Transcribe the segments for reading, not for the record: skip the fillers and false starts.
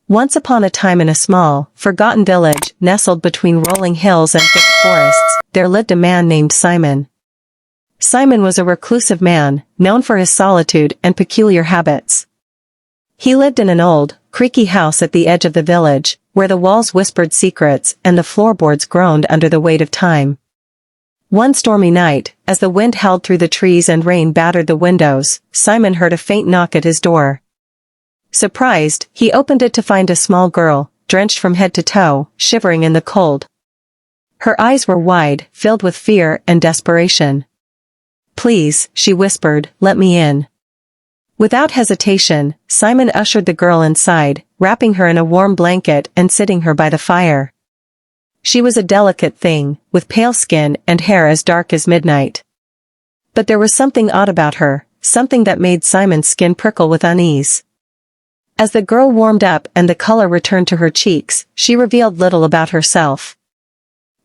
Once upon a time in a small, forgotten village, nestled between rolling hills and thick forests, there lived a man named Simon. Simon was a reclusive man, known for his solitude and peculiar habits. He lived in an old, creaky house at the edge of the village, where the walls whispered secrets and the floorboards groaned under the weight of time. One stormy night, as the wind howled through the trees and rain battered the windows, Simon heard a faint knock at his door. Surprised, he opened it to find a small girl, drenched from head to toe, shivering in the cold. Her eyes were wide, filled with fear and desperation. "Please," she whispered, "let me in." Without hesitation, Simon ushered the girl inside, wrapping her in a warm blanket and sitting her by the fire. She was a delicate thing, with pale skin and hair as dark as midnight. But there was something odd about her, something that made Simon's skin prickle with unease. As the girl warmed up and the color returned to her cheeks, she revealed little about herself.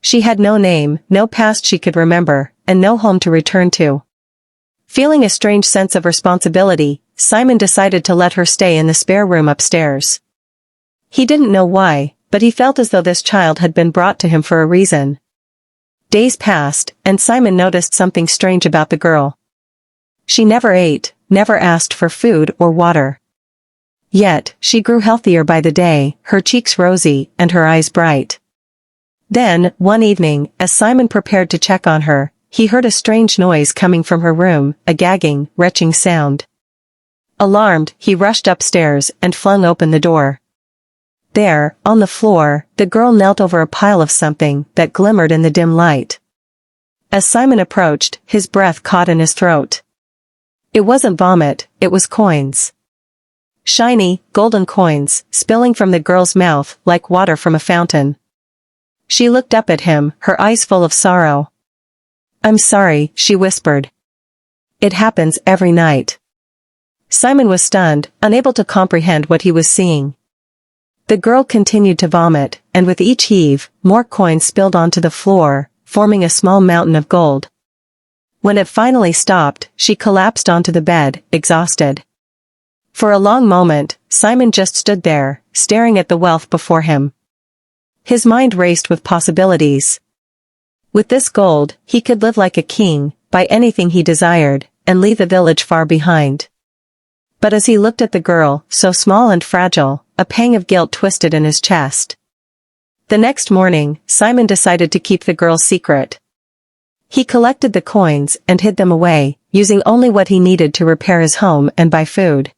She had no name, no past she could remember, and no home to return to. Feeling a strange sense of responsibility, Simon decided to let her stay in the spare room upstairs. He didn't know why, but he felt as though this child had been brought to him for a reason. Days passed, and Simon noticed something strange about the girl. She never ate, never asked for food or water. Yet, she grew healthier by the day, her cheeks rosy, and her eyes bright. Then, one evening, as Simon prepared to check on her, he heard a strange noise coming from her room, a gagging, retching sound. Alarmed, he rushed upstairs and flung open the door. There, on the floor, the girl knelt over a pile of something that glimmered in the dim light. As Simon approached, his breath caught in his throat. It wasn't vomit, it was coins. Shiny, golden coins, spilling from the girl's mouth like water from a fountain. She looked up at him, her eyes full of sorrow. "I'm sorry," she whispered. "It happens every night." Simon was stunned, unable to comprehend what he was seeing. The girl continued to vomit, and with each heave, more coins spilled onto the floor, forming a small mountain of gold. When it finally stopped, she collapsed onto the bed, exhausted. For a long moment, Simon just stood there, staring at the wealth before him. His mind raced with possibilities. With this gold, he could live like a king, buy anything he desired, and leave the village far behind. But as he looked at the girl, so small and fragile, a pang of guilt twisted in his chest. The next morning, Simon decided to keep the girl's secret. He collected the coins and hid them away, using only what he needed to repair his home and buy food.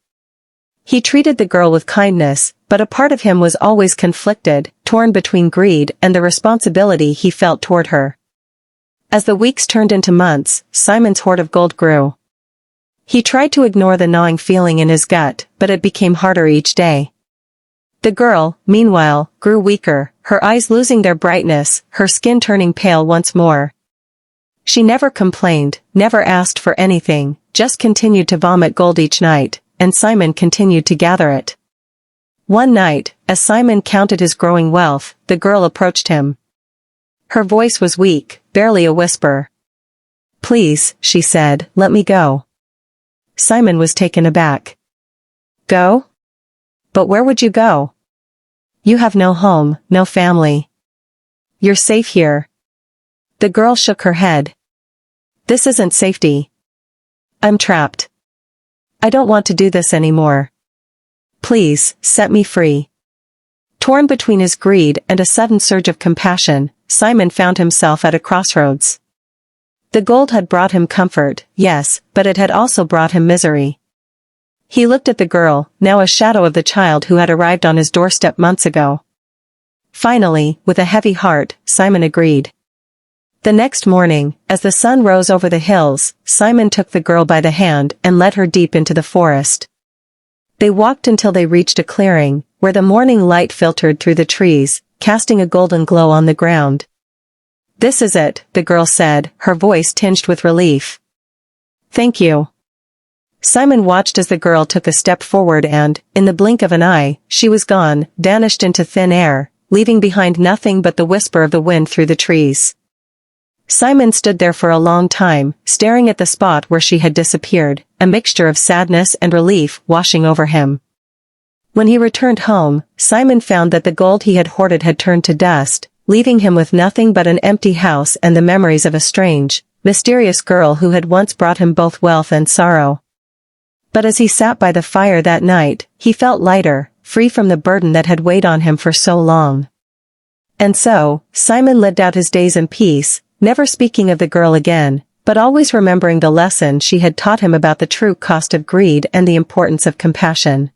He treated the girl with kindness, but a part of him was always conflicted, torn between greed and the responsibility he felt toward her. As the weeks turned into months, Simon's hoard of gold grew. He tried to ignore the gnawing feeling in his gut, but it became harder each day. The girl, meanwhile, grew weaker, her eyes losing their brightness, her skin turning pale once more. She never complained, never asked for anything, just continued to vomit gold each night, and Simon continued to gather it. One night, as Simon counted his growing wealth, the girl approached him. Her voice was weak, barely a whisper. "Please," she said, "let me go." Simon was taken aback. "Go? But where would you go? You have no home, no family. You're safe here." The girl shook her head. "This isn't safety. I'm trapped. I don't want to do this anymore. Please, set me free." Torn between his greed and a sudden surge of compassion, Simon found himself at a crossroads. The gold had brought him comfort, yes, but it had also brought him misery. He looked at the girl, now a shadow of the child who had arrived on his doorstep months ago. Finally, with a heavy heart, Simon agreed. The next morning, as the sun rose over the hills, Simon took the girl by the hand and led her deep into the forest. They walked until they reached a clearing, where the morning light filtered through the trees, casting a golden glow on the ground. "This is it," the girl said, her voice tinged with relief. "Thank you." Simon watched as the girl took a step forward and, in the blink of an eye, she was gone, vanished into thin air, leaving behind nothing but the whisper of the wind through the trees. Simon stood there for a long time, staring at the spot where she had disappeared, a mixture of sadness and relief washing over him. When he returned home, Simon found that the gold he had hoarded had turned to dust, leaving him with nothing but an empty house and the memories of a strange, mysterious girl who had once brought him both wealth and sorrow. But as he sat by the fire that night, he felt lighter, free from the burden that had weighed on him for so long. And so, Simon lived out his days in peace, never speaking of the girl again, but always remembering the lesson she had taught him about the true cost of greed and the importance of compassion.